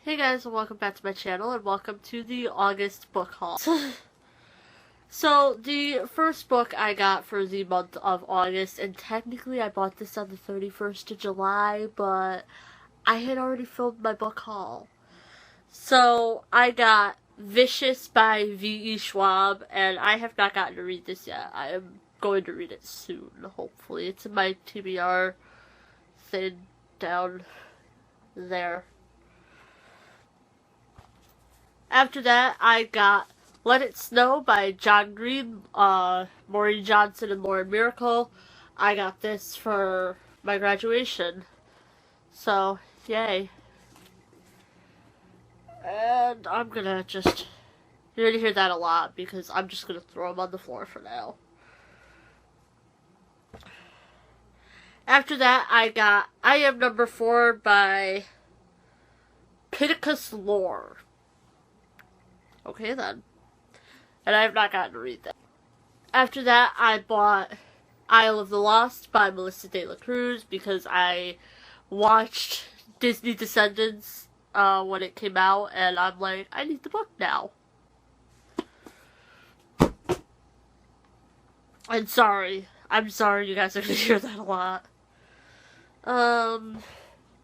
Hey guys, and welcome back to my channel, and welcome to the August book haul. So, the first book I got for the month of August, and technically I bought this on the 31st of July, but I had already filmed my book haul. So, I got Vicious by V.E. Schwab, and I have not gotten to read this yet. I am going to read it soon, hopefully. It's in my TBR thing down there. After that, I got Let It Snow by John Green, Maureen Johnson, and Lauren Miracle. I got this for my graduation. So, yay. And I'm gonna just... You're gonna hear that a lot because I'm just gonna throw them on the floor for now. After that, I got I Am Number 4 by Pittacus Lore. Okay then. And I have not gotten to read that. After that, I bought Isle of the Lost by Melissa De La Cruz because I watched Disney Descendants when it came out, and I'm like, I need the book now. I'm sorry you guys are gonna hear that a lot.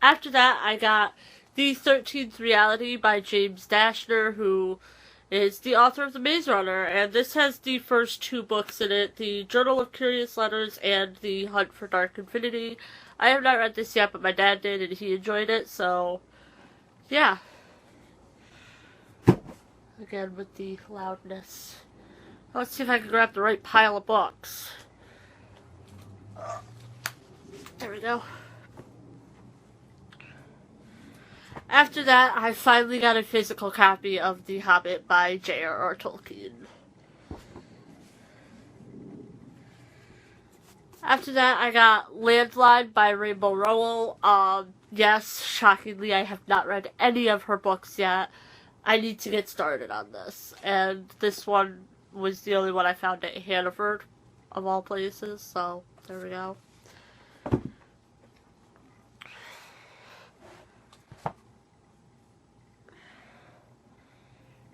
After that, I got The 13th Reality by James Dashner, who is the author of The Maze Runner, and this has the first two books in it, The Journal of Curious Letters and The Hunt for Dark Infinity. I have not read this yet, but my dad did, and he enjoyed it, so, yeah. Again, with the loudness. Let's see if I can grab the right pile of books. There we go. After that, I finally got a physical copy of The Hobbit by J.R.R. Tolkien. After that, I got Landline by Rainbow Rowell. Yes, shockingly, I have not read any of her books yet. I need to get started on this. And this one was the only one I found at Hannaford, of all places, so there we go.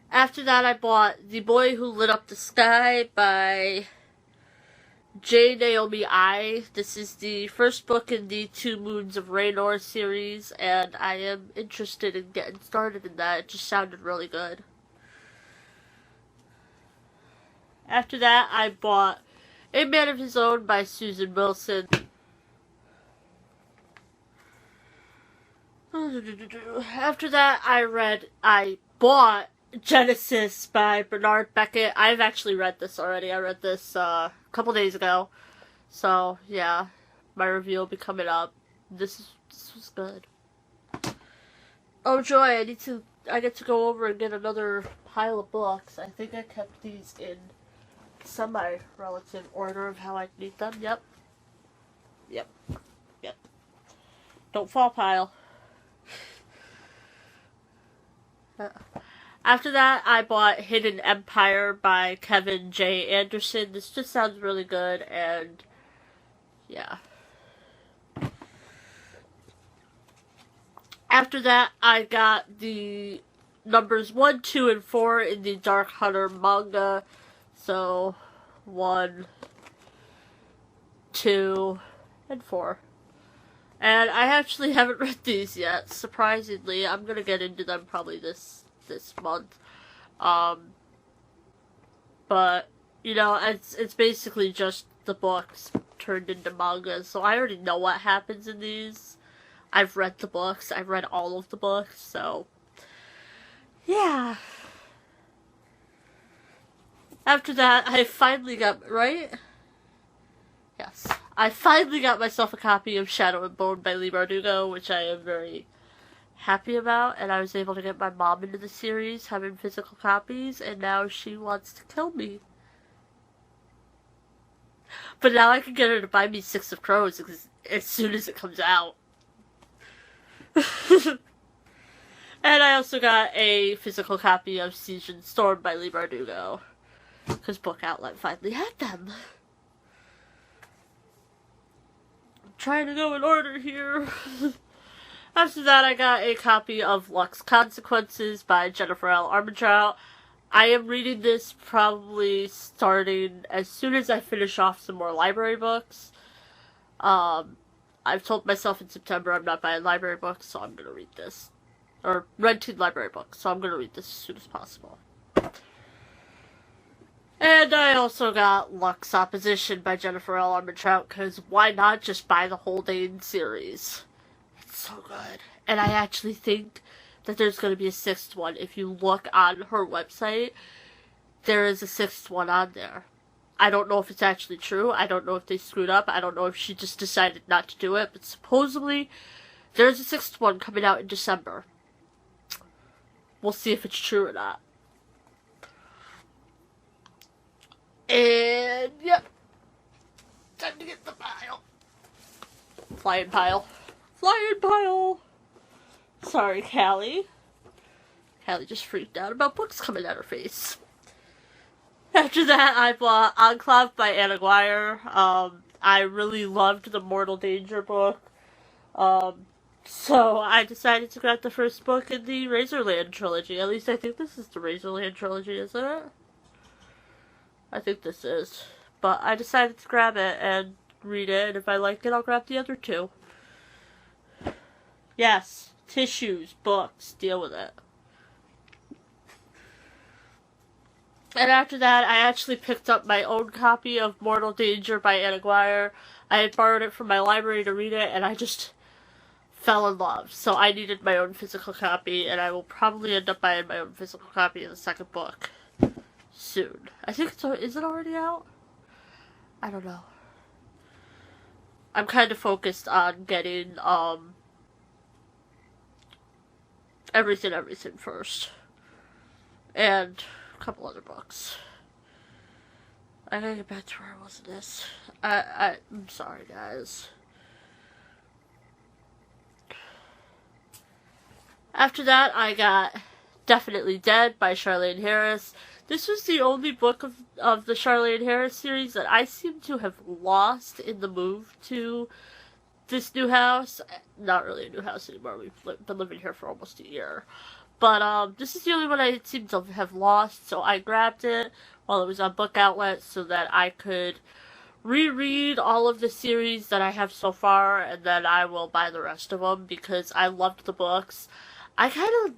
After that, I bought The Boy Who Lit Up the Sky by J. Naomi I. This is the first book in the Two Moons of Raynor series, and I am interested in getting started in that. It just sounded really good. After that, I bought A Man of His Own by Susan Wilson. After that, I bought Genesis by Bernard Beckett. I've actually read this already. I read this a couple days ago. So, yeah. My review will be coming up. This was good. Oh joy, I get to go over and get another pile of books. I think I kept these in semi-relative order of how I need them. Yep. Don't fall, pile. After that, I bought Hidden Empire by Kevin J. Anderson. This just sounds really good, and yeah. After that, I got the numbers 1, 2, and 4 in the Dark Hunter manga. So, 1, 2, and 4. And I actually haven't read these yet, surprisingly. I'm gonna get into them probably this month. But, you know, it's basically just the books turned into manga, so I already know what happens in these. I've read the books, I've read all of the books, so yeah. After that, I finally got, right? Yes. I finally got myself a copy of Shadow and Bone by Lee Bardugo, which I am very happy about, and I was able to get my mom into the series, having physical copies, and now she wants to kill me. But now I can get her to buy me Six of Crows as soon as it comes out. And I also got a physical copy of Siege and Storm by Lee Bardugo, because Book Outlet finally had them. I'm trying to go in order here. After that, I got a copy of Lux Consequences by Jennifer L. Armentrout. I am reading this probably starting as soon as I finish off some more library books. I've told myself in September I'm not buying library books, so I'm going to read this. Or renting library books, so I'm going to read this as soon as possible. And I also got Lux Opposition by Jennifer L. Armentrout, because why not just buy the whole dang series? It's so good. And I actually think that there's going to be a sixth one. If you look on her website, there is a sixth one on there. I don't know if it's actually true. I don't know if they screwed up. I don't know if she just decided not to do it. But supposedly, there's a sixth one coming out in December. We'll see if it's true or not. And, yep. Time to get the pile. Flying pile. Flying pile! Sorry, Callie. Callie just freaked out about books coming out her face. After that, I bought Enclave by Anna Guire. I really loved the Mortal Danger book. So I decided to grab the first book in the Razorland trilogy. At least I think this is the Razorland trilogy, isn't it? I think this is. But I decided to grab it and read it, and if I like it, I'll grab the other two. Yes, tissues, books, deal with it. And after that, I actually picked up my own copy of Mortal Danger by Anna Guire. I had borrowed it from my library to read it, and I just fell in love. So I needed my own physical copy, and I will probably end up buying my own physical copy of the second book soon. I think it's, is it already out? I don't know. I'm kind of focused on getting, everything first. And a couple other books. I gotta get back to where I was in this. I'm sorry, guys. After that, I got Definitely Dead by Charlaine Harris. This was the only book of the Charlaine Harris series that I seem to have lost in the move to this new house. Not really a new house anymore. We've been living here for almost a year. But this is the only one I seem to have lost, so I grabbed it while it was on Book Outlet so that I could reread all of the series that I have so far, and then I will buy the rest of them because I loved the books. I kind of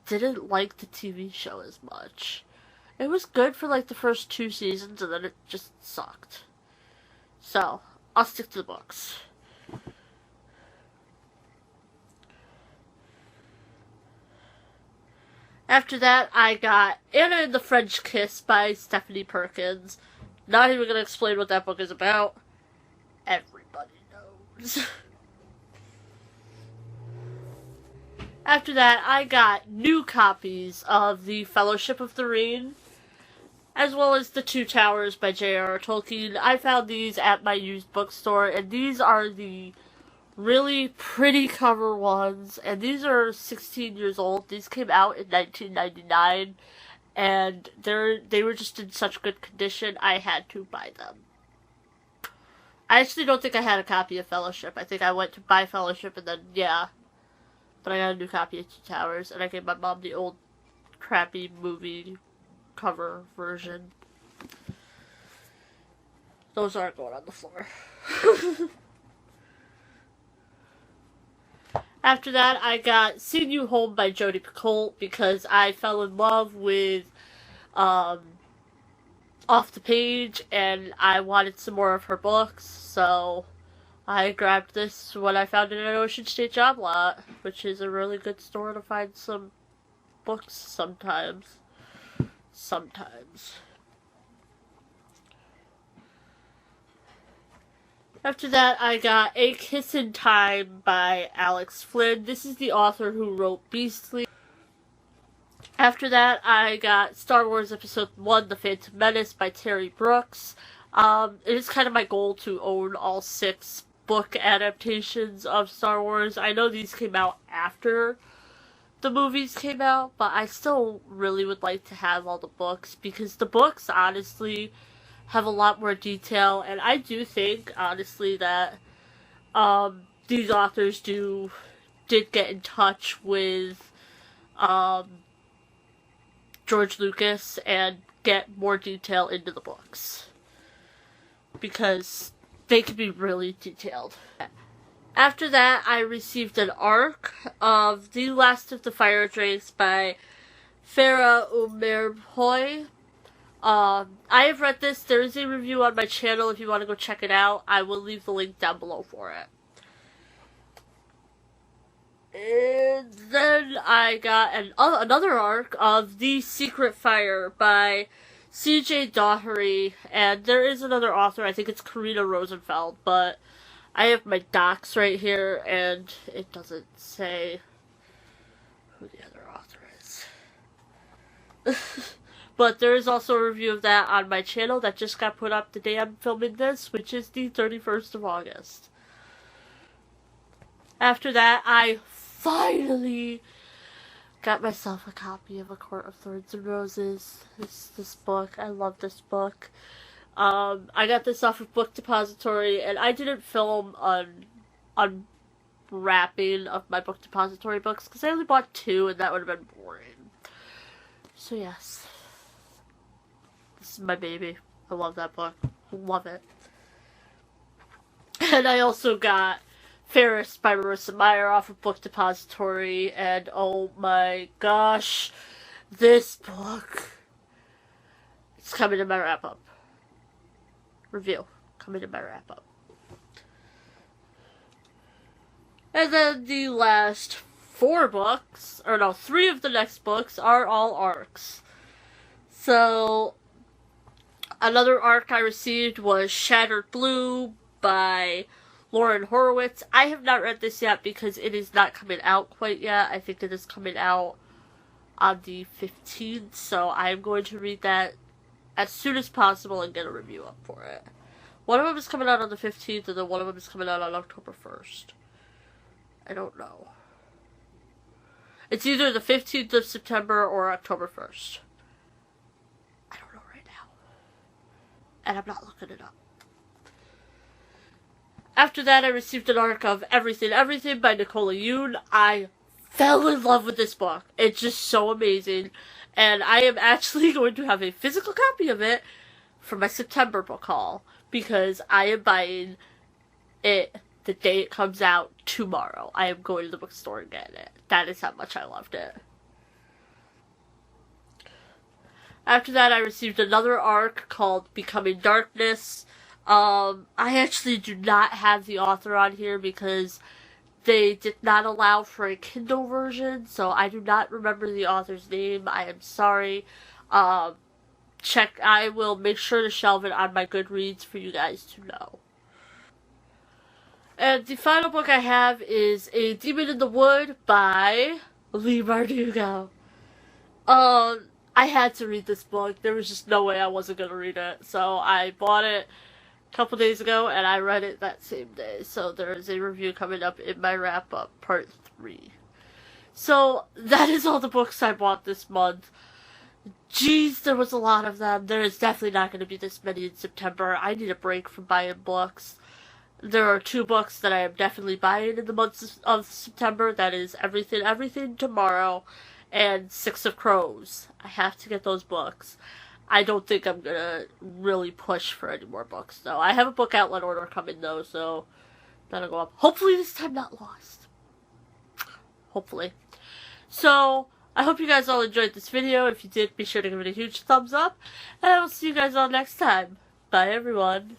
didn't like the TV show as much. It was good for like the first 2 seasons, and then it just sucked. So, I'll stick to the books. After that, I got Anna and the French Kiss by Stephanie Perkins. Not even going to explain what that book is about. Everybody knows. After that, I got new copies of The Fellowship of the Ring, as well as The Two Towers by J.R.R. Tolkien. I found these at my used bookstore, and these are the really pretty cover ones, and these are 16 years old. These came out in 1999, and they were just in such good condition, I had to buy them. I actually don't think I had a copy of Fellowship. I think I went to buy Fellowship, and then, yeah. But I got a new copy of Two Towers, and I gave my mom the old crappy movie cover version. Those aren't going on the floor. After that, I got Seen You Home by Jodi Picoult because I fell in love with Off the Page, and I wanted some more of her books, so I grabbed this when I found it at Ocean State Job Lot, which is a really good store to find some books sometimes. After that, I got A Kiss in Time by Alex Flynn. This is the author who wrote Beastly. After that, I got Star Wars Episode 1, The Phantom Menace by Terry Brooks. It is kind of my goal to own all 6 book adaptations of Star Wars. I know these came out after the movies came out, but I still really would like to have all the books, because the books, honestly, have a lot more detail, and I do think, honestly, that these authors do did get in touch with George Lucas and get more detail into the books, because they can be really detailed. After that, I received an arc of The Last of the Fire Drakes by Farah Umerhoy. I have read this. There is a review on my channel if you want to go check it out. I will leave the link down below for it. And then I got another arc of The Secret Fire by C.J. Daugherty, and there is another author. I think it's Karina Rosenfeld, but I have my docs right here, and it doesn't say who the other author is. But there is also a review of that on my channel that just got put up the day I'm filming this, which is the 31st of August. After that, I finally got myself a copy of A Court of Thorns and Roses. This book. I love this book. I got this off of Book Depository, and I didn't film unwrapping of my Book Depository books because I only bought 2, and that would have been boring. So yes, this is my baby. I love that book. Love it. And I also got Ferris by Marissa Meyer off of Book Depository, and oh my gosh, this book, it's coming in my wrap-up. Review. Coming in my wrap-up. And then the last 4 books, or no, 3 of the next books are all arcs. So, another arc I received was Shattered Blue by Lauren Horowitz. I have not read this yet because it is not coming out quite yet. I think it is coming out on the 15th, so I am going to read that as soon as possible and get a review up for it. One of them is coming out on the 15th, and then one of them is coming out on October 1st. I don't know. It's either the 15th of September or October 1st. I don't know right now. And I'm not looking it up. After that, I received an arc of Everything, Everything by Nicola Yoon. I fell in love with this book. It's just so amazing. And I am actually going to have a physical copy of it for my September book haul, because I am buying it the day it comes out tomorrow. I am going to the bookstore and getting it. That is how much I loved it. After that, I received another arc called Becoming Darkness. I actually do not have the author on here because they did not allow for a Kindle version, so I do not remember the author's name. I am sorry. I will make sure to shelve it on my Goodreads for you guys to know. And the final book I have is A Demon in the Wood by Lee Bardugo. I had to read this book. There was just no way I wasn't going to read it. So I bought it a couple days ago, and I read it that same day. So there is a review coming up in my wrap-up, part 3. So that is all the books I bought this month. Jeez, there was a lot of them. There is definitely not going to be this many in September. I need a break from buying books. There are 2 books that I am definitely buying in the month of September. That is Everything, Everything Tomorrow, and Six of Crows. I have to get those books. I don't think I'm going to really push for any more books, though. I have a book outlet order coming, though, so that'll go up. Hopefully this time not lost. Hopefully. So, I hope you guys all enjoyed this video. If you did, be sure to give it a huge thumbs up. And I will see you guys all next time. Bye, everyone.